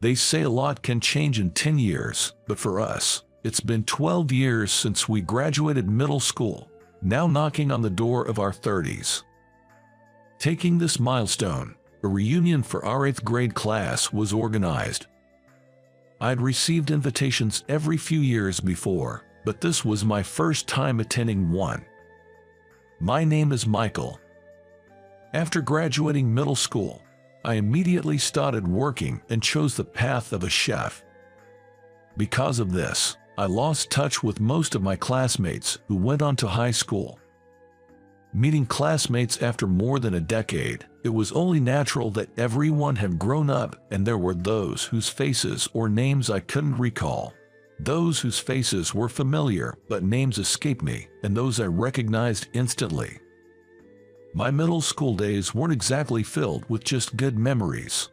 They say a lot can change in 10 years, but for us, it's been 12 years since we graduated middle school, now knocking on the door of our 30s. Taking this milestone, a reunion for our 8th grade class was organized. I'd received invitations every few years before, but this was my first time attending one. My name is Michael. After graduating middle school, I immediately started working and chose the path of a chef. Because of this, I lost touch with most of my classmates who went on to high school. Meeting classmates after more than a decade, it was only natural that everyone had grown up, and there were those whose faces or names I couldn't recall, those whose faces were familiar but names escaped me, and those I recognized instantly. My middle school days weren't exactly filled with just good memories.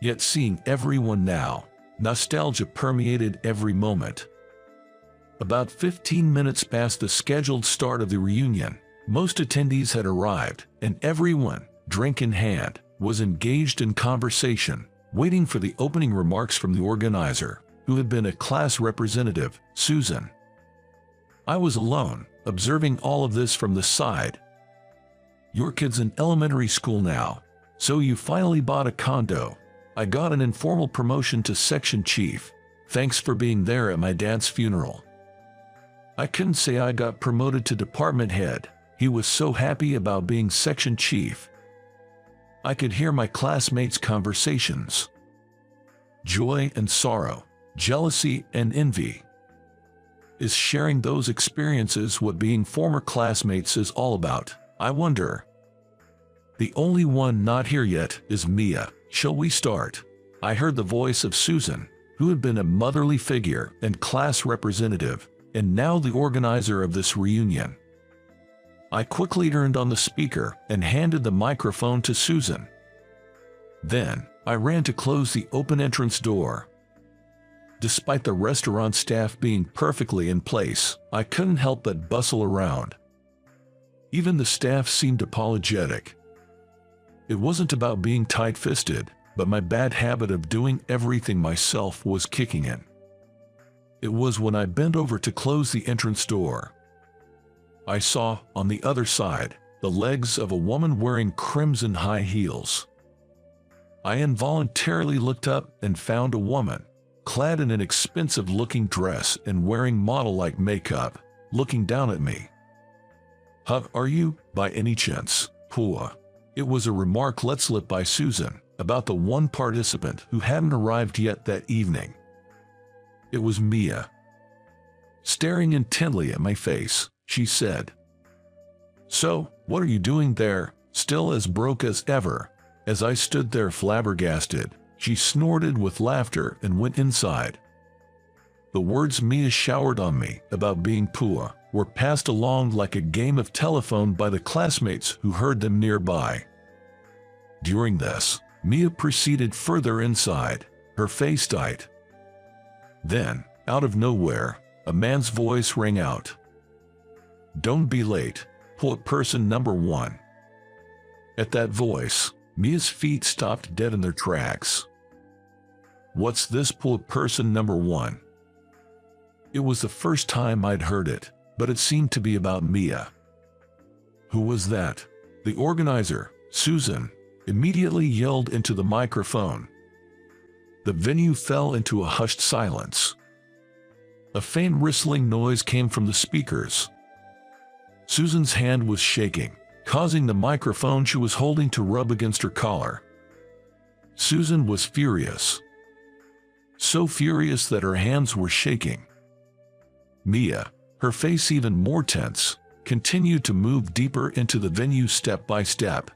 Yet seeing everyone now, nostalgia permeated every moment. About 15 minutes past the scheduled start of the reunion, most attendees had arrived, and everyone, drink in hand, was engaged in conversation, waiting for the opening remarks from the organizer, who had been a class representative, Susan. I was alone, observing all of this from the side. "Your kid's in elementary school now, so you finally bought a condo. I got an informal promotion to section chief. Thanks for being there at my dad's funeral." I couldn't say I got promoted to department head. He was so happy about being section chief. I could hear my classmates' conversations. Joy and sorrow, jealousy and envy. Is sharing those experiences what being former classmates is all about, I wonder? The only one not here yet is Mia. "Shall we start?" I heard the voice of Susan, who had been a motherly figure and class representative, and now the organizer of this reunion. I quickly turned on the speaker and handed the microphone to Susan. Then, I ran to close the open entrance door. Despite the restaurant staff being perfectly in place, I couldn't help but bustle around. Even the staff seemed apologetic. It wasn't about being tight-fisted, but my bad habit of doing everything myself was kicking in. It was when I bent over to close the entrance door. I saw, on the other side, the legs of a woman wearing crimson high heels. I involuntarily looked up and found a woman, clad in an expensive-looking dress and wearing model-like makeup, looking down at me. "Huh, are you, by any chance, poor?" It was a remark let slip by Susan about the one participant who hadn't arrived yet that evening. It was Mia. Staring intently at my face, she said, "So, what are you doing there, still as broke as ever?" As I stood there flabbergasted, she snorted with laughter and went inside. The words Mia showered on me about being poor were passed along like a game of telephone by the classmates who heard them nearby. During this, Mia proceeded further inside, her face tight. Then, out of nowhere, a man's voice rang out. "Don't be late, poor person number one." At that voice, Mia's feet stopped dead in their tracks. "What's this, poor person number one?" It was the first time I'd heard it, but it seemed to be about Mia. Who was that? The organizer, Susan, immediately yelled into the microphone. The venue fell into a hushed silence. A faint whistling noise came from the speakers. Susan's hand was shaking, causing the microphone she was holding to rub against her collar. Susan was furious. So furious that her hands were shaking. Mia, her face even more tense, continued to move deeper into the venue step by step.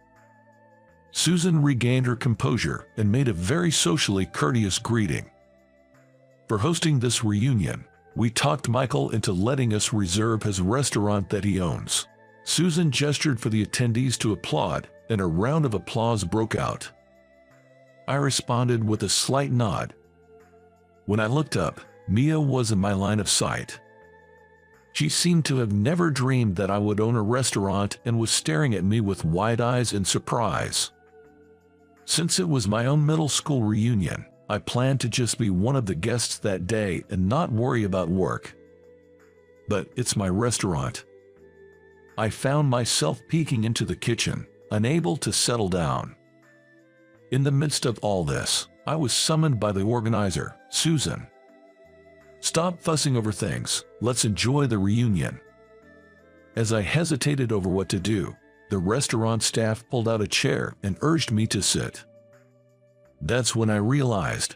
Susan regained her composure and made a very socially courteous greeting. For hosting this reunion, we talked Michael into letting us reserve his restaurant that he owns. Susan gestured for the attendees to applaud, and a round of applause broke out. I responded with a slight nod. When I looked up, Mia was in my line of sight. She seemed to have never dreamed that I would own a restaurant and was staring at me with wide eyes in surprise. Since it was my own middle school reunion, I planned to just be one of the guests that day and not worry about work. But it's my restaurant. I found myself peeking into the kitchen, unable to settle down. In the midst of all this, I was summoned by the organizer, Susan. "Stop fussing over things, let's enjoy the reunion." As I hesitated over what to do, the restaurant staff pulled out a chair and urged me to sit. That's when I realized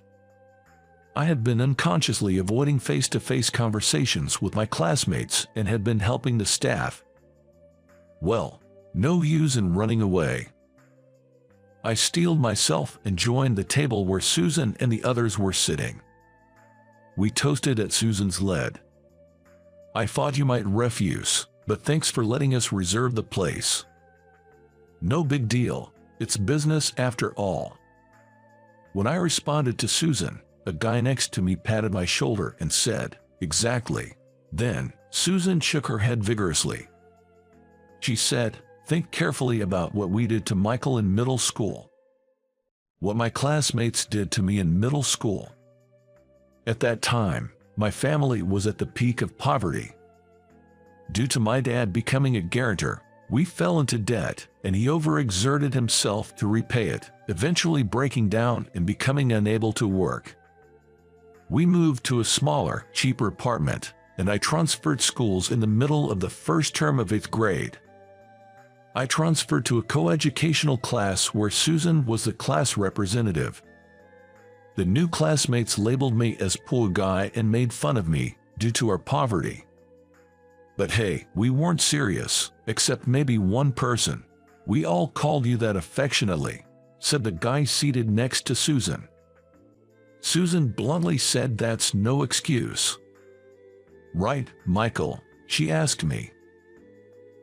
I had been unconsciously avoiding face-to-face conversations with my classmates and had been helping the staff. Well, no use in running away. I steeled myself and joined the table where Susan and the others were sitting. We toasted at Susan's lead. "I thought you might refuse, but thanks for letting us reserve the place." "No big deal, it's business after all." When I responded to Susan, a guy next to me patted my shoulder and said, "Exactly." Then, Susan shook her head vigorously. She said, "Think carefully about what we did to Michael in middle school. What my classmates did to me in middle school." At that time, my family was at the peak of poverty. Due to my dad becoming a guarantor, we fell into debt, and he overexerted himself to repay it, eventually breaking down and becoming unable to work. We moved to a smaller, cheaper apartment, and I transferred schools in the middle of the first term of 8th grade. I transferred to a coeducational class where Susan was the class representative. The new classmates labeled me as poor guy and made fun of me due to our poverty. But hey, we weren't serious, except maybe one person. "We all called you that affectionately," said the guy seated next to Susan. Susan bluntly said that's no excuse. "Right, Michael?" she asked me.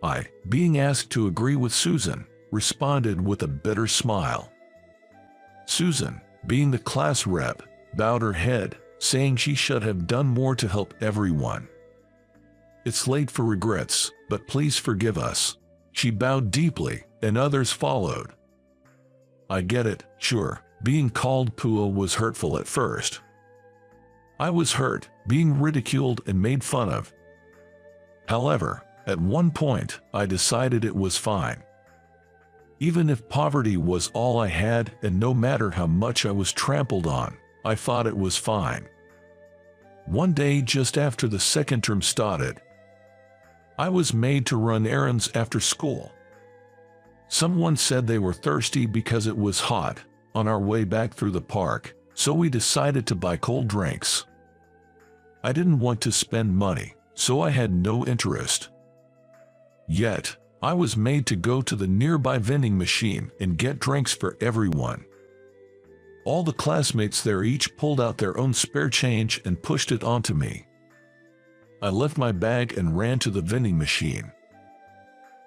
I, being asked to agree with Susan, responded with a bitter smile. Susan, being the class rep, bowed her head, saying she should have done more to help everyone. "It's late for regrets, but please forgive us." She bowed deeply, and others followed. I get it, sure, being called Pua was hurtful at first. I was hurt, being ridiculed and made fun of. However, at one point, I decided it was fine. Even if poverty was all I had and no matter how much I was trampled on, I thought it was fine. One day just after the second term started, I was made to run errands after school. Someone said they were thirsty because it was hot on our way back through the park, so we decided to buy cold drinks. I didn't want to spend money, so I had no interest. Yet, I was made to go to the nearby vending machine and get drinks for everyone. All the classmates there each pulled out their own spare change and pushed it onto me. I left my bag and ran to the vending machine.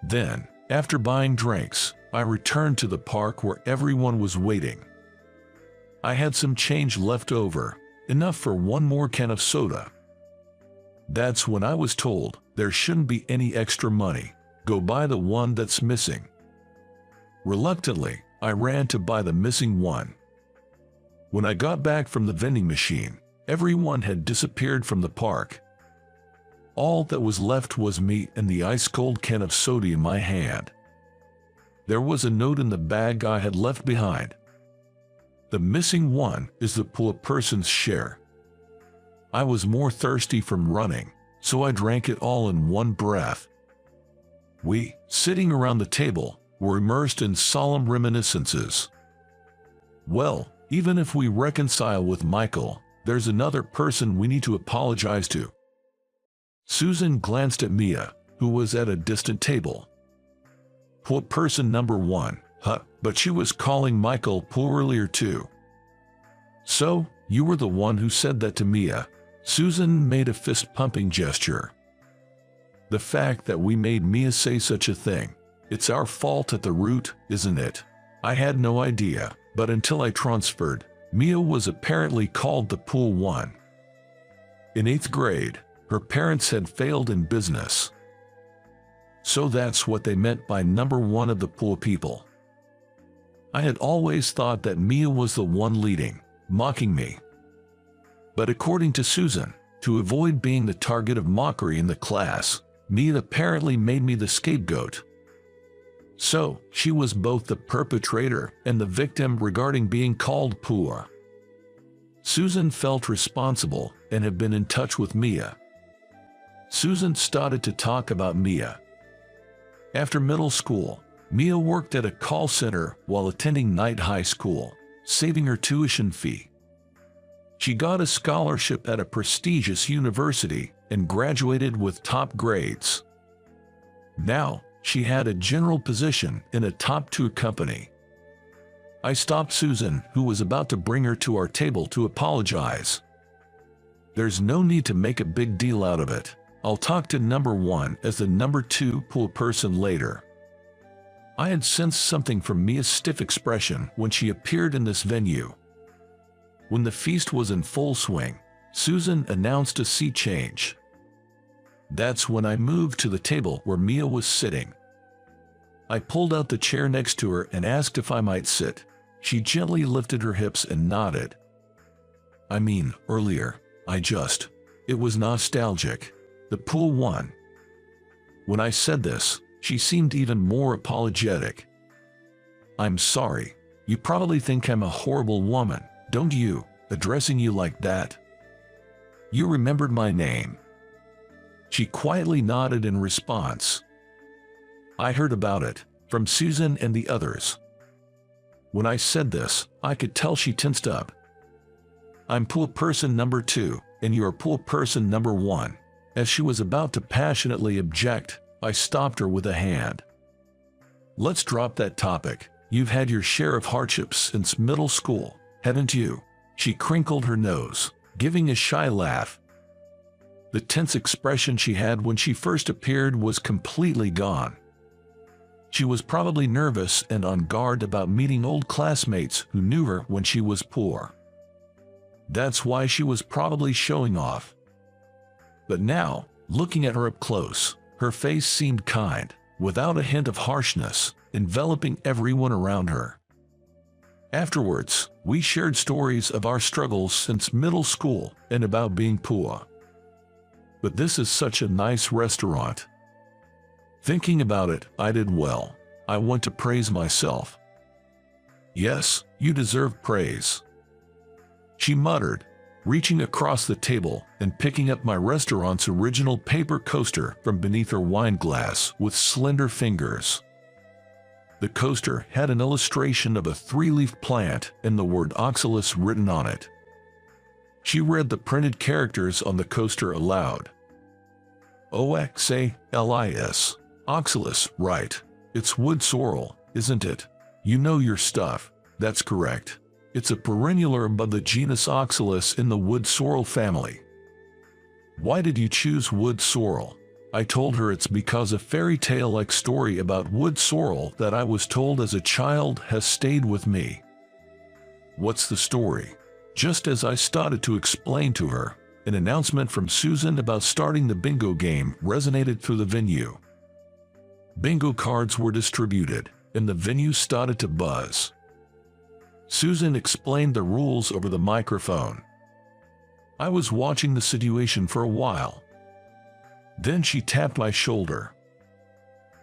Then, after buying drinks, I returned to the park where everyone was waiting. I had some change left over, enough for one more can of soda. That's when I was told there shouldn't be any extra money. Go buy the one that's missing. Reluctantly, I ran to buy the missing one. When I got back from the vending machine, everyone had disappeared from the park. All that was left was me and the ice-cold can of soda in my hand. There was a note in the bag I had left behind. "The missing one is the poor person's share." I was more thirsty from running, so I drank it all in one breath. We, sitting around the table, were immersed in solemn reminiscences. Well, even if we reconcile with Michael, there's another person we need to apologize to. Susan glanced at Mia, who was at a distant table. "Poor person number one, huh?" But she was calling Michael poor earlier too. "So, you were the one who said that to Mia." Susan made a fist-pumping gesture. "The fact that we made Mia say such a thing, it's our fault at the root, isn't it?" I had no idea, but until I transferred, Mia was apparently called the poor one. In 8th grade, her parents had failed in business. So that's what they meant by number one of the poor people. I had always thought that Mia was the one leading, mocking me. But according to Susan, to avoid being the target of mockery in the class, Mia apparently made me the scapegoat. So, she was both the perpetrator and the victim regarding being called poor. Susan felt responsible and had been in touch with Mia. Susan started to talk about Mia. After middle school, Mia worked at a call center while attending night high school, saving her tuition fee. She got a scholarship at a prestigious university and graduated with top grades. Now, she had a general position in a top 2 company. I stopped Susan, who was about to bring her to our table, to apologize. There's no need to make a big deal out of it. I'll talk to number 1 as the number 2 pool person later. I had sensed something from Mia's stiff expression when she appeared in this venue. When the feast was in full swing, Susan announced a sea change. That's when I moved to the table where Mia was sitting. I pulled out the chair next to her and asked if I might sit. She gently lifted her hips and nodded. I mean, earlier, it was nostalgic. The pool won. When I said this, she seemed even more apologetic. I'm sorry. You probably think I'm a horrible woman, don't you, addressing you like that? You remembered my name. She quietly nodded in response. I heard about it, from Susan and the others. When I said this, I could tell she tensed up. I'm pool person number 2, and you're pool person number 1. As she was about to passionately object, I stopped her with a hand. Let's drop that topic. You've had your share of hardships since middle school, haven't you? She crinkled her nose, giving a shy laugh. The tense expression she had when she first appeared was completely gone. She was probably nervous and on guard about meeting old classmates who knew her when she was poor. That's why she was probably showing off. But now, looking at her up close, her face seemed kind, without a hint of harshness, enveloping everyone around her. Afterwards, we shared stories of our struggles since middle school and about being poor. But this is such a nice restaurant. Thinking about it, I did well. I want to praise myself. Yes, you deserve praise. She muttered, reaching across the table and picking up my restaurant's original paper coaster from beneath her wine glass with slender fingers. The coaster had an illustration of a 3-leaf plant and the word oxalis written on it. She read the printed characters on the coaster aloud. Oxalis. Oxalis, right. It's wood sorrel, isn't it? You know your stuff. That's correct. It's a perennial herb of the genus Oxalis in the wood sorrel family. Why did you choose wood sorrel? I told her it's because a fairy tale-like story about wood sorrel that I was told as a child has stayed with me. What's the story? Just as I started to explain to her, an announcement from Susan about starting the bingo game resonated through the venue. Bingo cards were distributed, and the venue started to buzz. Susan explained the rules over the microphone. I was watching the situation for a while. Then she tapped my shoulder.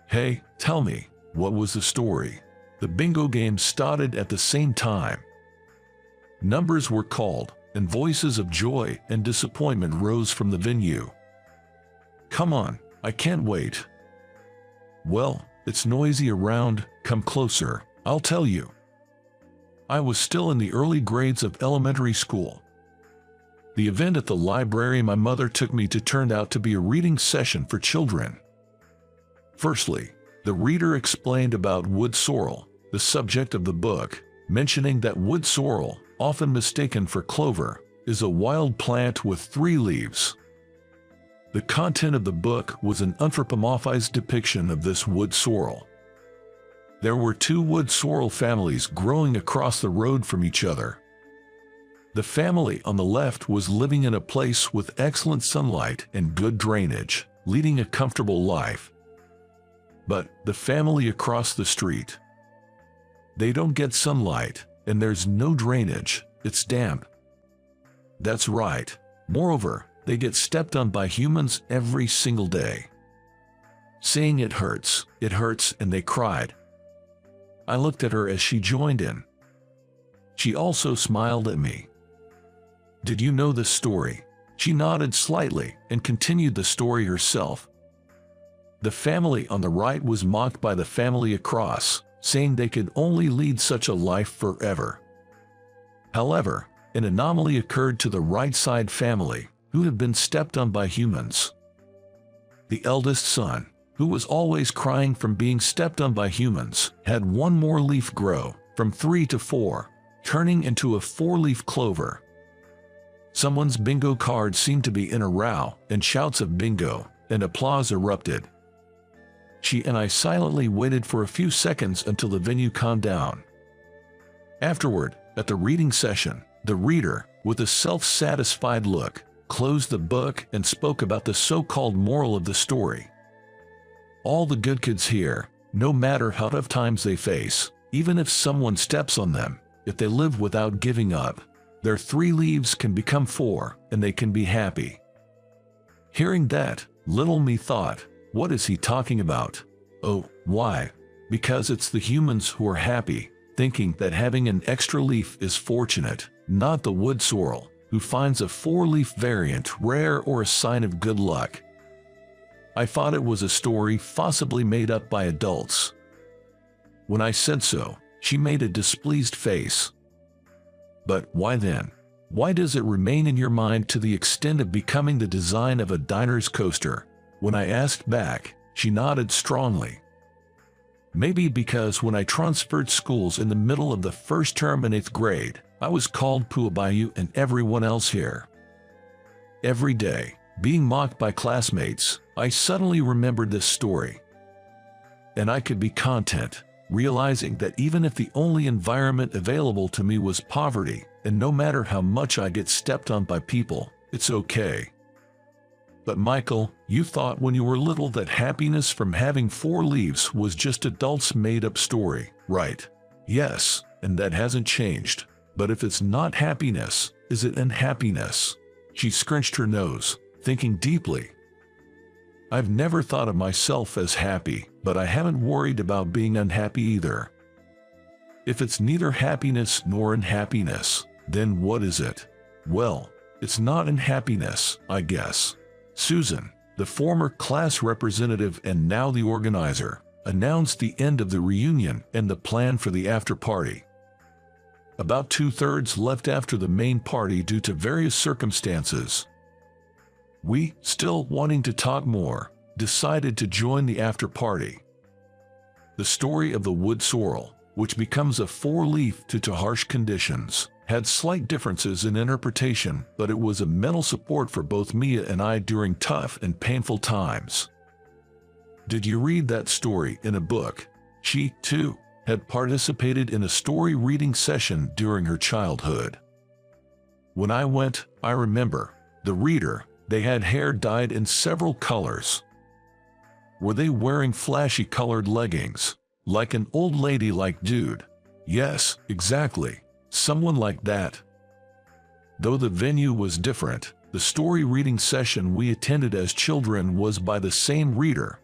Hey, tell me, what was the story? The bingo game started at the same time. Numbers were called, and voices of joy and disappointment rose from the venue. Come on, I can't wait. Well, it's noisy around, come closer, I'll tell you. I was still in the early grades of elementary school. The event at the library my mother took me to turned out to be a reading session for children. Firstly, the reader explained about wood sorrel, the subject of the book, mentioning that wood sorrel, often mistaken for clover, is a wild plant with 3 leaves. The content of the book was an anthropomorphized depiction of this wood sorrel. There were 2 wood sorrel families growing across the road from each other. The family on the left was living in a place with excellent sunlight and good drainage, leading a comfortable life. But the family across the street, they don't get sunlight, and there's no drainage, It's damp. That's right. Moreover, they get stepped on by humans every single day. Saying it hurts, and they cried. I looked at her as she joined in. She also smiled at me. Did you know this story? She nodded slightly and continued the story herself. The family on the right was mocked by the family across, saying they could only lead such a life forever. However, an anomaly occurred to the right side family, who had been stepped on by humans. The eldest son, who was always crying from being stepped on by humans, had one more leaf grow, from 3 to 4, turning into a 4-leaf clover. Someone's bingo card seemed to be in a row, and shouts of bingo and applause erupted. She and I silently waited for a few seconds until the venue calmed down. Afterward, at the reading session, the reader, with a self-satisfied look, closed the book and spoke about the so-called moral of the story. All the good kids here, no matter how tough times they face, even if someone steps on them, if they live without giving up, their 3 leaves can become 4, and they can be happy. Hearing that, little me thought, what is he talking about? Oh, why? Because it's the humans who are happy, thinking that having an extra leaf is fortunate, not the wood sorrel, who finds a 4-leaf variant rare or a sign of good luck. I thought it was a story possibly made up by adults. When I said so, she made a displeased face. But why then? Why does it remain in your mind to the extent of becoming the design of a diner's coaster? When I asked back, she nodded strongly. Maybe because when I transferred schools in the middle of the first term in 8th grade, I was called Pua by you and everyone else here. Every day, being mocked by classmates, I suddenly remembered this story. And I could be content, realizing that even if the only environment available to me was poverty, and no matter how much I get stepped on by people, it's okay. But Michael, you thought when you were little that happiness from having 4 leaves was just adults' made-up story, right? Yes, and that hasn't changed. But if it's not happiness, is it unhappiness? She scrunched her nose, thinking deeply. I've never thought of myself as happy, but I haven't worried about being unhappy either. If it's neither happiness nor unhappiness, then what is it? Well, it's not unhappiness, I guess. Susan, the former class representative and now the organizer, announced the end of the reunion and the plan for the after-party. About 2/3 left after the main party due to various circumstances. We, still wanting to talk more, decided to join the after-party. The story of the wood sorrel, which becomes a 4-leaf due to harsh conditions, had slight differences in interpretation, but it was a mental support for both Mia and I during tough and painful times. Did you read that story in a book? She, too, had participated in a story reading session during her childhood. When I went, I remember, the reader, they had hair dyed in several colors. Were they wearing flashy colored leggings, like an old lady-like dude? Yes, exactly. Someone like that. Though the venue was different, the story reading session we attended as children was by the same reader.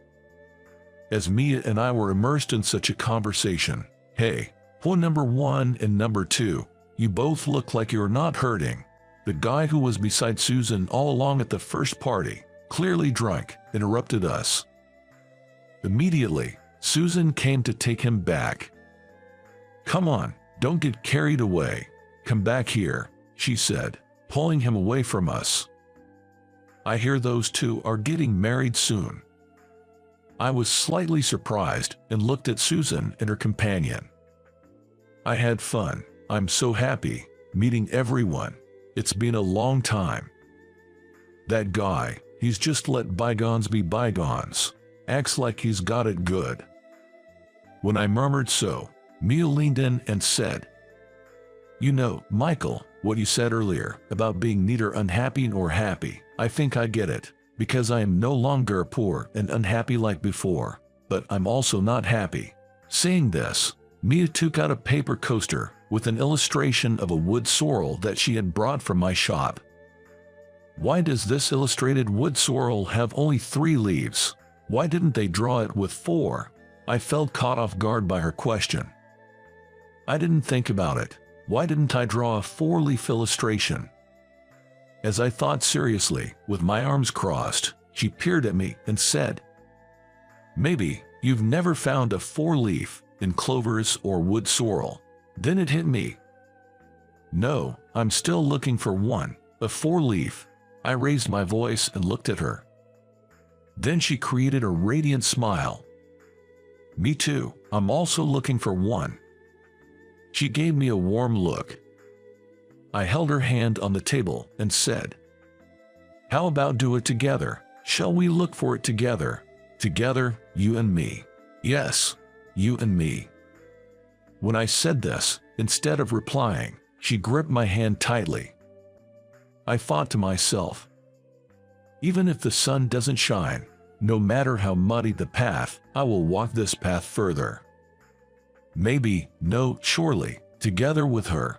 As Mia and I were immersed in such a conversation, hey, point number 1 and number 2, you both look like you're not hurting. The guy who was beside Susan all along at the first party, clearly drunk, interrupted us. Immediately, Susan came to take him back. Come on. Don't get carried away. Come back here, she said, pulling him away from us. I hear those two are getting married soon. I was slightly surprised and looked at Susan and her companion. I had fun. I'm so happy, meeting everyone. It's been a long time. That guy, he's just let bygones be bygones. Acts like he's got it good. When I murmured so, Mia leaned in and said, You know, Michael, what you said earlier about being neither unhappy nor happy, I think I get it, because I am no longer poor and unhappy like before, but I'm also not happy. Saying this, Mia took out a paper coaster with an illustration of a wood sorrel that she had brought from my shop. Why does this illustrated wood sorrel have only 3 leaves? Why didn't they draw it with 4? I felt caught off guard by her question. I didn't think about it. Why didn't I draw a 4-leaf illustration? As I thought seriously, with my arms crossed, she peered at me and said, "Maybe you've never found a 4-leaf in clovers or wood sorrel." Then it hit me. No, I'm still looking for one, a 4-leaf. I raised my voice and looked at her. Then she created a radiant smile. Me too, I'm also looking for one. She gave me a warm look. I held her hand on the table and said, "How about do it together? Shall we look for it together? Together, you and me. Yes, you and me." When I said this, instead of replying, she gripped my hand tightly. I thought to myself, even if the sun doesn't shine, no matter how muddy the path, I will walk this path further. Maybe, no, surely, together with her,